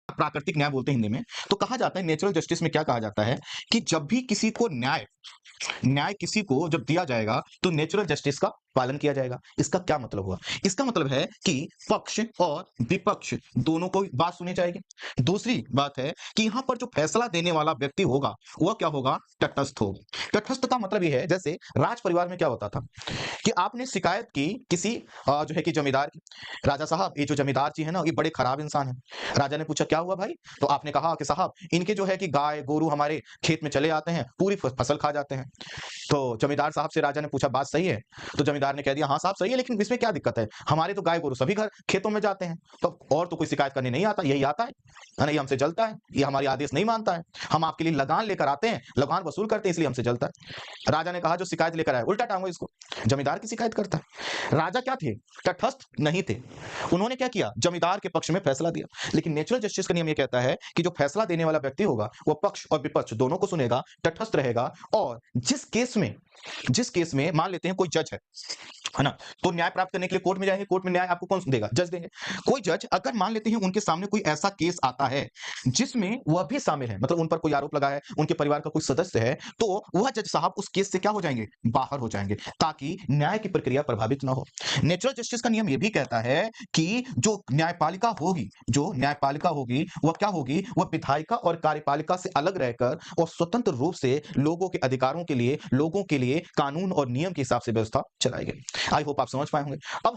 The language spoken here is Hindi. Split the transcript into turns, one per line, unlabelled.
प्राकृतिक न्याय बोलते हैं हिंदी में। तो कहा जाता है नेचुरल जस्टिस में क्या कहा जाता है कि जब भी किसी को न्याय न्याय किसी को जब दिया जाएगा तो नेचुरल जस्टिस का पालन किया जाएगा। इसका क्या मतलब हुआ? इसका मतलब है कि पक्ष और विपक्ष दोनों को बात सुनी जाएगी। दूसरी बात है कि यहाँ पर जो फैसला देने वाला व्यक्ति होगा वह क्या होगा? तटस्थ होगा। तटस्थ का मतलब ये है, जैसे राज परिवार में क्या होता था कि आपने शिकायत की किसी जो है कि जमींदार की, राजा साहब ये जो जमींदार जी है ना ये बड़े खराब इंसान है। राजा ने पूछा क्या हुआ भाई? तो आपने कहा कि साहब इनके जो है कि गाय गोरू हमारे खेत में चले आते हैं, पूरी फसल खा जाते हैं। तो जमींदार साहब से राजा ने पूछा बात सही है? तो जमींदार ने कह दिया हाँ साहब सही है, लेकिन इसमें क्या दिक्कत है? हमारे तो गाय गोरू सभी घर खेतों में जाते हैं, तो और तो कोई शिकायत करने नहीं आता, यही आता है ना? ये हमसे जलता है, ये हमारे आदेश नहीं मानता है। हम आपके लिए लगान लेकर आते हैं, लगान वसूल करते हैं, इसलिए हमसे जलता है। राजा ने कहा जो शिकायत लेकर आए उल्टा टांगो इसको। जमींदार की शिकायत करता है। राजा क्या थे? तटस्थ नहीं थे। उन्होंने क्या किया? जमींदार के पक्ष में फैसला दिया। लेकिन नेचुरल जस्टिस का नियम ये कहता है कि जो फैसला देने वाला व्यक्ति होगा वो पक्ष और विपक्ष दोनों को सुनेगा, तटस्थ रहेगा, और जिस केस में मान लेते हैं कोई जज है ना? तो न्याय प्राप्त करने के लिए कोर्ट में जाएंगे, कोर्ट में न्याय आपको कौन देगा? जज देंगे। कोई जज अगर मान लेते हैं उनके सामने कोई ऐसा केस आता है जिसमें वह भी शामिल है, मतलब उन पर कोई आरोप लगा है, उनके परिवार का कोई सदस्य है, तो वह जज साहब उस केस से क्या हो जाएंगे? बाहर हो जाएंगे, ताकि न्याय की प्रक्रिया प्रभावित ना हो। नेचुरल जस्टिस का नियम यह भी कहता है कि जो न्यायपालिका होगी वह क्या होगी? वह विधायिका और कार्यपालिका से अलग रहकर और स्वतंत्र रूप से लोगों के अधिकारों के लिए, लोगों के लिए कानून और नियम के हिसाब से व्यवस्था चलाएगी। आई होप आप समझ पाए होंगे। अब